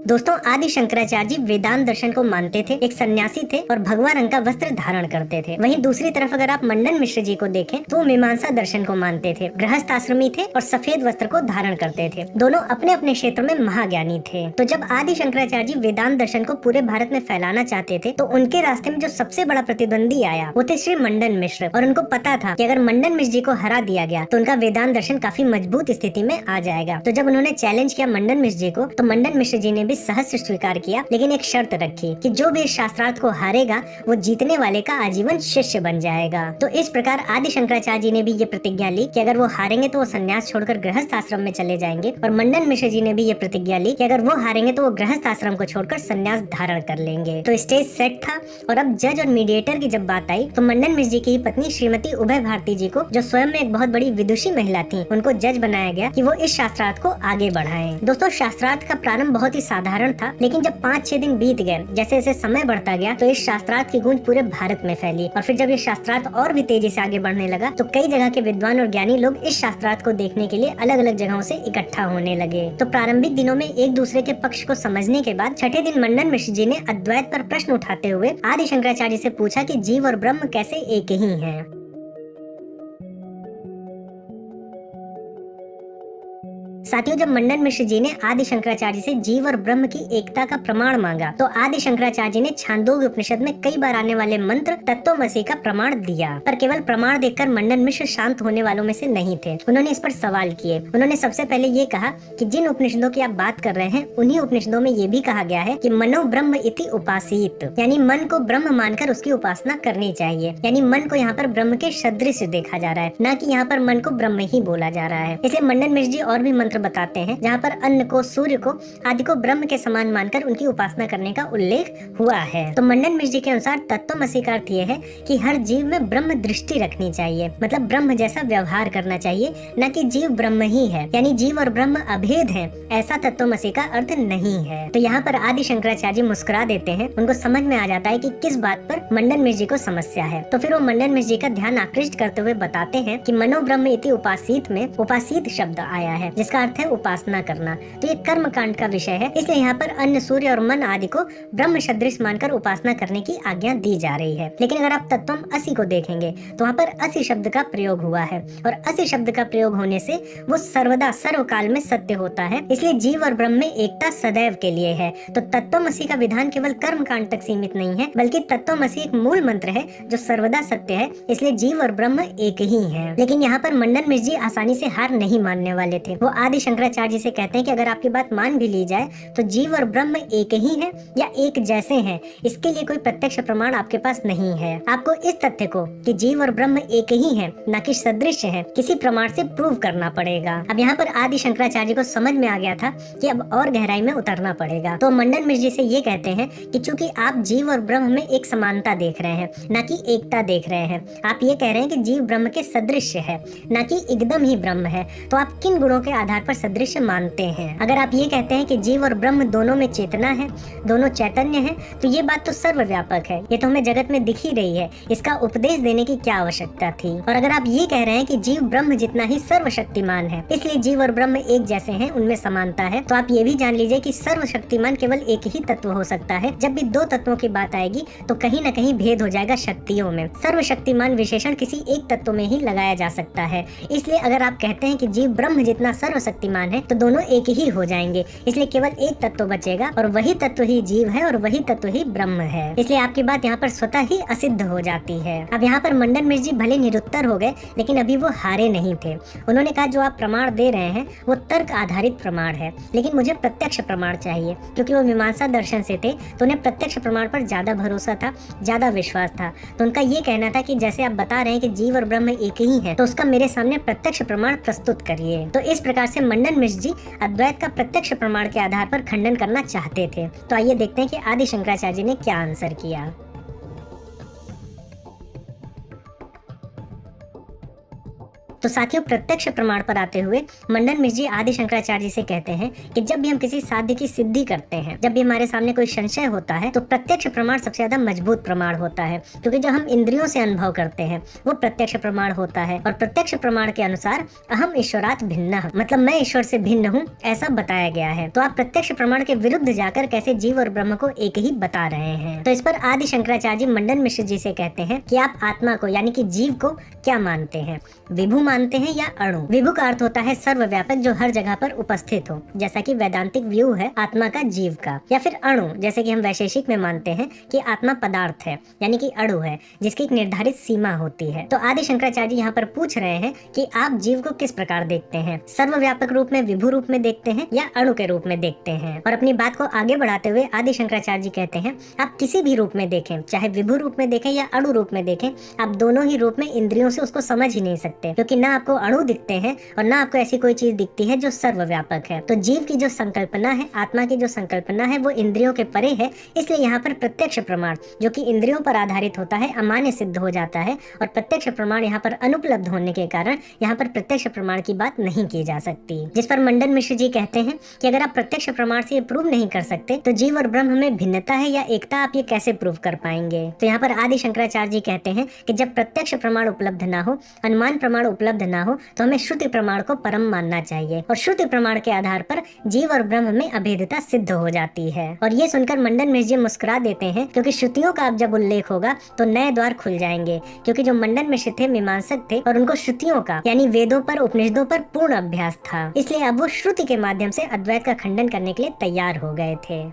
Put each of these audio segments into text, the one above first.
दोस्तों, आदि शंकराचार्य जी वेदांत दर्शन को मानते थे, एक सन्यासी थे और भगवा रंग का वस्त्र धारण करते थे। वहीं दूसरी तरफ अगर आप मंडन मिश्र जी को देखें तो वो मीमांसा दर्शन को मानते थे, गृहस्थ आश्रमी थे और सफेद वस्त्र को धारण करते थे। दोनों अपने अपने क्षेत्र में महाज्ञानी थे। तो जब आदि शंकराचार्य जी वेदांत दर्शन को पूरे भारत में फैलाना चाहते थे तो उनके रास्ते में जो सबसे बड़ा प्रतिद्वंदी आया वो थे श्री मंडन मिश्र। और उनको पता था कि अगर मंडन मिश्र जी को हरा दिया गया तो उनका वेदांत दर्शन काफी मजबूत स्थिति में आ जाएगा। तो जब उन्होंने चैलेंज किया मंडन मिश्र जी को तो मंडन मिश्र जी ने भी सहर्ष स्वीकार किया, लेकिन एक शर्त रखी कि जो भी इस शास्त्रार्थ को हारेगा वो जीतने वाले का आजीवन शिष्य बन जाएगा। तो इस प्रकार आदि शंकराचार्य जी ने भी ये प्रतिज्ञा ली कि अगर वो हारेंगे तो वो संन्यास छोड़कर गृहस्थ आश्रम में चले जाएंगे, और मंडन मिश्र जी ने भी ये प्रतिज्ञा ली कि अगर वो हारेंगे तो वो गृहस्थ आश्रम को छोड़कर संन्यास धारण कर लेंगे। तो स्टेज सेट था। और अब जज और मीडिएटर की जब बात आई तो मंडन मिश्र जी की पत्नी श्रीमती उभय भारती जी को, जो स्वयं में एक बहुत बड़ी विदुषी महिला थी, उनको जज बनाया गया कि वो इस शास्त्रार्थ को आगे बढ़ाएं। दोस्तों, शास्त्रार्थ का प्रारंभ बहुत ही साधारण था, लेकिन जब 5-6 दिन बीत गए, जैसे जैसे समय बढ़ता गया तो इस शास्त्रार्थ की गूंज पूरे भारत में फैली। और फिर जब ये शास्त्रार्थ और भी तेजी से आगे बढ़ने लगा तो कई जगह के विद्वान और ज्ञानी लोग इस शास्त्रार्थ को देखने के लिए अलग अलग जगहों से इकट्ठा होने लगे। तो प्रारंभिक दिनों में एक दूसरे के पक्ष को समझने के बाद छठे दिन मंडन मिश्र जी ने अद्वैत पर प्रश्न उठाते हुए आदि शंकराचार्य से पूछा कि जीव और ब्रह्म कैसे एक ही हैं। साथियों, जब मंडन मिश्र जी ने आदि शंकराचार्य से जीव और ब्रह्म की एकता का प्रमाण मांगा तो आदि शंकराचार्य ने छांदोग्य उपनिषद में कई बार आने वाले मंत्र तत्वमसि का प्रमाण दिया। पर केवल प्रमाण देखकर मंडन मिश्र शांत होने वालों में से नहीं थे। उन्होंने इस पर सवाल किए। उन्होंने सबसे पहले ये कहा कि जिन उपनिषदों की आप बात कर रहे हैं उन्हीं उपनिषदों में ये भी कहा गया है कि मनो ब्रह्म इति उपासित, यानी मन को ब्रह्म मानकर उसकी उपासना करनी चाहिए। यानी मन को यहाँ पर ब्रह्म के सदृश देखा जा रहा है, न कि यहाँ पर मन को ब्रह्म ही बोला जा रहा है। इसलिए मंडन मिश्र जी और भी मंत्र बताते हैं जहाँ पर अन्न को, सूर्य को आदि को ब्रह्म के समान मानकर उनकी उपासना करने का उल्लेख हुआ है। तो मंडन मिश्र जी के अनुसार तत्वमसि का अर्थ ये है कि हर जीव में ब्रह्म दृष्टि रखनी चाहिए, मतलब ब्रह्म जैसा व्यवहार करना चाहिए, न कि जीव ब्रह्म ही है, यानी जीव और ब्रह्म अभेद है, ऐसा तत्वमसि का अर्थ नहीं है। तो यहाँ पर आदि शंकराचार्य जी मुस्कुरा देते हैं। उनको समझ में आ जाता है कि किस बात पर मंडन मिश्र जी को समस्या है। तो फिर वो मंडन मिश्र जी का ध्यान आकृष्ट करते हुए बताते हैं कि मनो ब्रह्म इति उपासित में उपासित शब्द आया है, जिसका अर्थ है उपासना करना। तो ये कर्म कांड का विषय है, इसलिए यहाँ पर अन्न, सूर्य और मन आदि को ब्रह्म सदृश मानकर उपासना करने की आज्ञा दी जा रही है। लेकिन अगर आप तत्वम असि को देखेंगे तो वहाँ पर असि शब्द का प्रयोग हुआ है, और असि शब्द का प्रयोग होने से वो सर्वदा सर्वकाल में सत्य होता है। इसलिए जीव और ब्रह्म में एकता सदैव के लिए है। तो तत्वमसि का विधान केवल कर्म कांड तक सीमित नहीं है, बल्कि तत्वमसि एक मूल मंत्र है जो सर्वदा सत्य है। इसलिए जीव और ब्रह्म एक ही है। लेकिन यहाँ पर मंडन मिश्र जी आसानी से हार नहीं मानने वाले थे। वो आदि शंकराचार्य से कहते हैं कि अगर आपकी बात मान भी ली जाए तो जीव और ब्रह्म एक ही है या एक जैसे हैं, इसके लिए कोई प्रत्यक्ष प्रमाण आपके पास नहीं है। आपको इस तथ्य को कि जीव और ब्रह्म एक ही है, न कि सदृश है, किसी प्रमाण से प्रूव करना पड़ेगा। अब यहाँ पर आदि शंकराचार्य को समझ में आ गया था कि अब और गहराई में उतरना पड़ेगा। तो मंडन मिश्र जी से ये कहते हैं कि चूंकि आप जीव और ब्रह्म में एक समानता देख रहे हैं, न कि एकता देख रहे हैं, आप ये कह रहे हैं कि जीव ब्रह्म के सदृश है, न कि एकदम ही ब्रह्म है, तो आप किन गुणों के आधार पर सदृश मानते हैं? अगर आप ये कहते हैं कि जीव और ब्रह्म दोनों में चेतना है, दोनों चैतन्य है, तो ये बात तो सर्वव्यापक है, ये तो हमें जगत में दिख ही रही है, इसका उपदेश देने की क्या आवश्यकता थी? और अगर आप ये कह रहे हैं कि जीव ब्रह्म जितना ही सर्वशक्तिमान है, इसलिए जीव और ब्रह्म एक जैसे हैं, उनमें समानता है, तो आप ये भी जान लीजिए कि सर्वशक्तिमान केवल एक ही तत्व हो सकता है। जब भी दो तत्वों की बात आएगी तो कहीं न कहीं भेद हो जाएगा शक्तियों में। सर्वशक्तिमान विशेषण किसी एक तत्व में ही लगाया जा सकता है। इसलिए अगर आप कहते हैं कि जीव ब्रह्म जितना सर्वशक्तिमान है तो दोनों एक ही हो जाएंगे। इसलिए केवल एक तत्व बचेगा और वही तत्व ही जीव है और वही तत्व ही ब्रह्म है। इसलिए आपकी बात यहाँ पर स्वतः ही असिद्ध हो जाती है। अब यहाँ पर मंडन मिश्र जी भले निरुत्तर हो गए, लेकिन अभी वो हारे नहीं थे। उन्होंने कहा जो आप प्रमाण दे रहे हैं वो तर्क आधारित प्रमाण है, लेकिन मुझे प्रत्यक्ष प्रमाण चाहिए। क्योंकि वो मीमांसा दर्शन से थे तो उन्हें प्रत्यक्ष प्रमाण पर ज्यादा भरोसा था, ज्यादा विश्वास था। तो उनका ये कहना था कि जैसे आप बता रहे हैं कि जीव और ब्रह्म एक ही है, तो उसका मेरे सामने प्रत्यक्ष प्रमाण प्रस्तुत करिए। तो इस प्रकार से मंडन मिश्र जी अद्वैत का प्रत्यक्ष प्रमाण के आधार पर खंडन करना चाहते थे। तो आइए देखते हैं कि आदि शंकराचार्य जी ने क्या आंसर किया। तो साथियों, प्रत्यक्ष प्रमाण पर आते हुए मंडन मिश्र जी आदि शंकराचार्य जी से कहते हैं कि जब भी हम किसी साध्य की सिद्धि करते हैं, जब भी हमारे सामने कोई संशय होता है, तो प्रत्यक्ष प्रमाण सबसे ज्यादा मजबूत प्रमाण होता है, क्योंकि जो हम इंद्रियों से अनुभव करते हैं वो प्रत्यक्ष प्रमाण होता है। और प्रत्यक्ष प्रमाण के अनुसार अहम ईश्वरात् भिन्नः, मतलब मैं ईश्वर से भिन्न हूँ, ऐसा बताया गया है। तो आप प्रत्यक्ष प्रमाण के विरुद्ध जाकर कैसे जीव और ब्रह्म को एक ही बता रहे हैं। तो इस पर आदि शंकराचार्य जी मंडन मिश्र जी से कहते हैं कि आप आत्मा को यानी कि जीव को क्या मानते हैं, विभु मानते हैं या अणु। विभु का अर्थ होता है सर्वव्यापक, जो हर जगह पर उपस्थित हो, जैसा कि वैदांतिक व्यू है आत्मा का जीव का। या फिर अणु, जैसे कि हम वैशेषिक में मानते हैं कि आत्मा पदार्थ है, यानी कि अणु है, जिसकी एक निर्धारित सीमा होती है। तो आदि शंकराचार्य यहाँ पर पूछ रहे हैं कि आप जीव को किस प्रकार देखते हैं, सर्वव्यापक रूप में, विभु रूप में देखते हैं या अणु के रूप में देखते हैं। और अपनी बात को आगे बढ़ाते हुए आदि शंकराचार्य जी कहते हैं आप किसी भी रूप में देखें, चाहे विभु रूप में देखें या अणु रूप में देखें, आप दोनों ही रूप में इंद्रियों से उसको समझ ही नहीं सकते, क्योंकि ना आपको अणु दिखते हैं और ना आपको ऐसी कोई चीज दिखती है जो सर्वव्यापक है। तो जीव की जो संकल्पना है, आत्मा की जो संकल्पना है, वो इंद्रियों के परे है। इसलिए यहाँ पर प्रत्यक्ष प्रमाण जो कि इंद्रियों पर आधारित होता है अमान्य सिद्ध हो जाता है, और प्रत्यक्ष प्रमाण यहाँ पर अनुपलब्ध होने के कारण यहाँ पर प्रत्यक्ष प्रमाण की बात नहीं की जा सकती। जिस पर मंडन मिश्र जी कहते हैं कि अगर आप प्रत्यक्ष प्रमाण से ये प्रूव नहीं कर सकते तो जीव और ब्रह्म में भिन्नता है या एकता, आप ये कैसे प्रूव कर पाएंगे। तो यहाँ पर आदि शंकराचार्य जी कहते हैं कि जब प्रत्यक्ष प्रमाण उपलब्ध ना हो, अनुमान प्रमाण उपलब्ध ना हो, तो हमें श्रुति प्रमाण को परम मानना चाहिए, और श्रुति प्रमाण के आधार पर जीव और ब्रह्म में अभेदता सिद्ध हो जाती है। और ये सुनकर मंडन मिश्र जी मुस्कुरा देते हैं, क्योंकि श्रुतियों का अब जब उल्लेख होगा तो नए द्वार खुल जाएंगे, क्योंकि जो मंडन मिश्र थे मीमांसक थे और उनको श्रुतियों का यानी वेदों पर, उपनिषदों पर पूर्ण अभ्यास था। इसलिए अब वो श्रुति के माध्यम से अद्वैत का खंडन करने के लिए तैयार हो गए थे।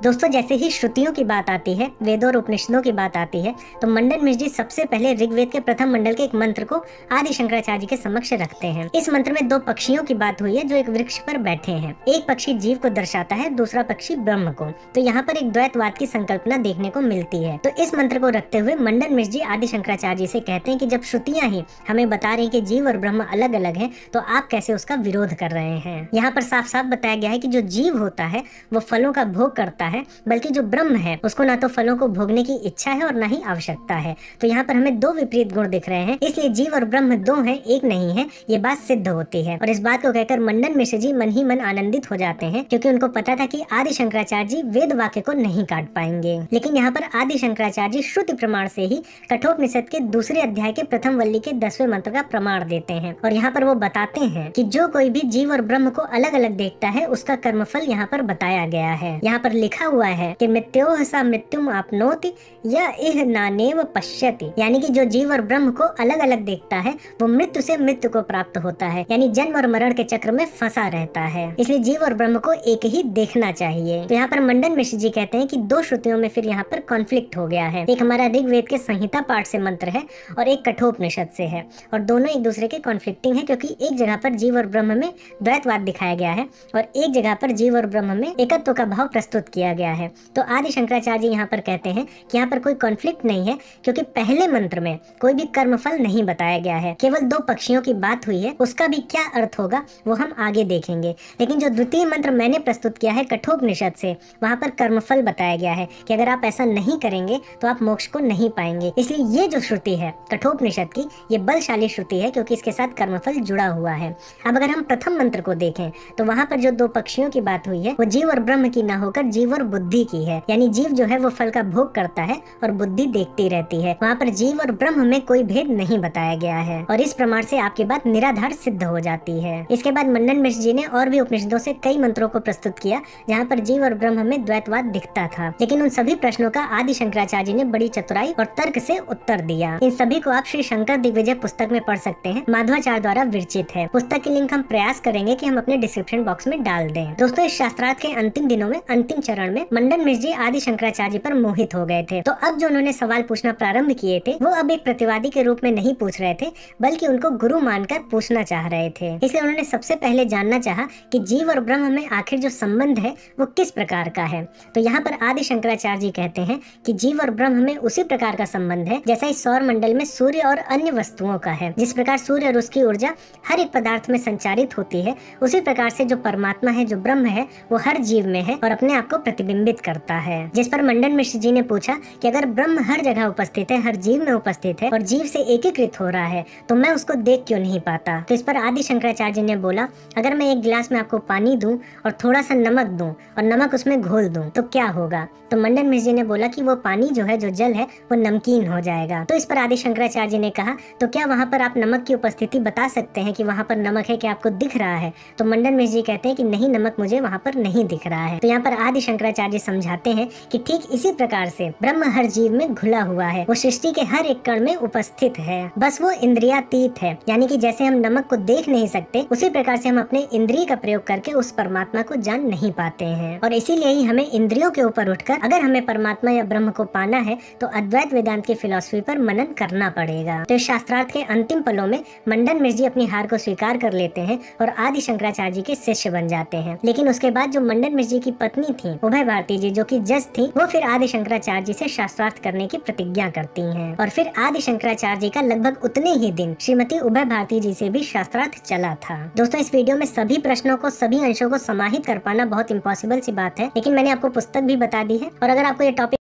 दोस्तों, जैसे ही श्रुतियों की बात आती है, वेदों और उपनिषदों की बात आती है, तो मंडन मिश्र जी सबसे पहले ऋग्वेद के प्रथम मंडल के एक मंत्र को आदि शंकराचार्य जी के समक्ष रखते हैं। इस मंत्र में दो पक्षियों की बात हुई है जो एक वृक्ष पर बैठे हैं। एक पक्षी जीव को दर्शाता है, दूसरा पक्षी ब्रह्म को। तो यहाँ पर एक द्वैतवाद की संकल्पना देखने को मिलती है। तो इस मंत्र को रखते हुए मंडन मिश्र जी आदि शंकराचार्य जी से कहते हैं कि जब श्रुतियां ही हमें बता रही कि जीव और ब्रह्म अलग अलग है, तो आप कैसे उसका विरोध कर रहे हैं। यहाँ पर साफ साफ बताया गया है कि जो जीव होता है वो फलों का भोग करता है, बल्कि जो ब्रह्म है उसको ना तो फलों को भोगने की इच्छा है और ना ही आवश्यकता है। तो यहाँ पर हमें दो विपरीत गुण दिख रहे हैं, इसलिए जीव और ब्रह्म दो हैं, एक नहीं है, ये बात सिद्ध होती है। और इस बात को कहकर मंडन मिश्र जी मन ही मन आनंदित हो जाते हैं, क्योंकि उनको पता था कि आदि शंकराचार्य जी वेद वाक्य को नहीं काट पाएंगे। लेकिन यहाँ पर आदि शंकराचार्य जी श्रुति प्रमाण से ही कठोपनिषद के दूसरे अध्याय के प्रथम वल्ली के 10वें मंत्र का प्रमाण देते हैं। और यहाँ पर वो बताते हैं कि जो कोई भी जीव और ब्रह्म को अलग अलग देखता है उसका कर्मफल यहाँ पर बताया गया है। यहाँ पर लिखा हुआ है कि मृत्योः सा मृत्युम आपनोति या इह नानेव पश्यति, यानी कि जो जीव और ब्रह्म को अलग अलग देखता है वो मृत्यु से मृत्यु को प्राप्त होता है, यानी जन्म और मरण के चक्र में फंसा रहता है। इसलिए जीव और ब्रह्म को एक ही देखना चाहिए। तो यहाँ पर मंडन मिश्र जी कहते हैं कि दो श्रुतियों में फिर यहाँ पर कॉन्फ्लिक्ट हो गया है। एक हमारा ऋग्वेद के संहिता पाठ से मंत्र है और एक कठोपनिषद से है, और दोनों एक दूसरे के कॉन्फ्लिक्टिंग है, क्योंकि एक जगह पर जीव और ब्रह्म में द्वैतवाद दिखाया गया है और एक जगह पर जीव और ब्रह्म में एकत्व का भाव प्रस्तुत किया गया है। तो आदि शंकराचार्य जी यहाँ पर कहते हैं कि यहाँ पर कोई कॉन्फ्लिक्ट नहीं है, क्योंकि पहले मंत्र में कोई भी कर्मफल नहीं बताया गया है, केवल दो पक्षियों की बात हुई है, उसका भी क्या अर्थ होगा वो हम आगे देखेंगे। लेकिन जो द्वितीय मंत्र मैंने प्रस्तुत किया है कठोपनिषद से, वहाँ पर कर्मफल बताया गया है कि अगर आप ऐसा नहीं करेंगे तो आप मोक्ष को नहीं पाएंगे। इसलिए ये जो श्रुति है कठोपनिषद की, ये बलशाली श्रुति है, क्योंकि इसके साथ कर्मफल जुड़ा हुआ है। अब अगर हम प्रथम मंत्र को देखें तो वहाँ पर जो दो पक्षियों की बात हुई है वो जीव और ब्रह्म की ना होकर जीव और बुद्धि की है, यानी जीव जो है वो फल का भोग करता है और बुद्धि देखती रहती है। वहाँ पर जीव और ब्रह्म में कोई भेद नहीं बताया गया है, और इस प्रमाण से आपकी बात निराधार सिद्ध हो जाती है। इसके बाद मंडन मिश्र जी ने और भी उपनिषदों से कई मंत्रों को प्रस्तुत किया जहाँ पर जीव और ब्रह्म में द्वैतवाद दिखता था, लेकिन उन सभी प्रश्नों का आदि शंकराचार्य जी ने बड़ी चतुराई और तर्क से उत्तर दिया। इन सभी को आप श्री शंकर दिग्विजय पुस्तक में पढ़ सकते हैं, माधवाचार्य द्वारा विरचित है। पुस्तक की लिंक हम प्रयास करेंगे कि हम अपने डिस्क्रिप्शन बॉक्स में डाल दें। दोस्तों, इस शास्त्रार्थ के अंतिम दिनों में, अंतिम चरण में मंडन मिश्र जी आदि शंकराचार्य पर मोहित हो गए थे। तो अब जो उन्होंने सवाल पूछना प्रारंभ किए थे वो अब एक प्रतिवादी के रूप में नहीं पूछ रहे थे, बल्कि उनको गुरु मानकर पूछना चाह रहे थे। इसलिए उन्होंने सबसे पहले जानना चाहा कि जीव और ब्रह्म में आखिर जो संबंध है वो किस प्रकार का है। तो यहाँ पर आदि शंकराचार्य जी कहते हैं कि जीव और ब्रह्म में उसी प्रकार का संबंध है जैसा इस सौर मंडल में सूर्य और अन्य वस्तुओं का है। जिस प्रकार सूर्य और उसकी ऊर्जा हर एक पदार्थ में संचारित होती है, उसी प्रकार से जो परमात्मा है, जो ब्रह्म है, वो हर जीव में है और अपने आप को प्रतिबिंबित करता है। जिस पर मंडन मिश्र जी ने पूछा कि अगर ब्रह्म हर जगह उपस्थित है, हर जीव में उपस्थित है और जीव से एकीकृत हो रहा है, तो मैं उसको देख क्यों नहीं पाता। तो इस पर आदि शंकराचार्य जी ने बोला, अगर मैं एक गिलास में आपको पानी दूं और थोड़ा सा नमक दूं और नमक उसमें घोल दूं तो क्या होगा। तो मंडन मिश्र जी ने बोला कि वो पानी जो है, जो जल है, वो नमकीन हो जाएगा। तो इस पर आदि शंकराचार्य जी ने कहा, तो क्या वहाँ पर आप नमक की उपस्थिति बता सकते हैं कि वहाँ पर नमक है, क्या आपको दिख रहा है। तो मंडन मिश्र जी कहते हैं कि नहीं, नमक मुझे वहाँ पर नहीं दिख रहा है। तो यहाँ पर आदि शंकराचार्य जी समझाते हैं कि ठीक इसी प्रकार से ब्रह्म हर जीव में घुला हुआ है, वो सृष्टि के हर एक कण में उपस्थित है, बस वो इंद्रियातीत है। यानी कि जैसे हम नमक को देख नहीं सकते, उसी प्रकार से हम अपने इंद्रिय का प्रयोग करके उस परमात्मा को जान नहीं पाते हैं। और इसीलिए ही हमें इंद्रियों के ऊपर उठकर अगर हमें परमात्मा या ब्रह्म को पाना है तो अद्वैत वेदांत की फिलॉसफी पर मनन करना पड़ेगा। तो इस शास्त्रार्थ के अंतिम पलों में मंडन मिश्र जी अपनी हार को स्वीकार कर लेते हैं और आदि शंकराचार्य जी के शिष्य बन जाते हैं। लेकिन उसके बाद जो मंडन मिश्र जी की पत्नी थी उभय भारती जी, जो कि जज थी, वो फिर आदि शंकराचार्य जी से शास्त्रार्थ करने की प्रतिज्ञा करती हैं। और फिर आदि शंकराचार्य जी का लगभग उतने ही दिन श्रीमती उभय भारती जी से भी शास्त्रार्थ चला था। दोस्तों, इस वीडियो में सभी प्रश्नों को, सभी अंशों को समाहित कर पाना बहुत इम्पॉसिबल सी बात है, लेकिन मैंने आपको पुस्तक भी बता दी है। और अगर आपको ये टॉपिक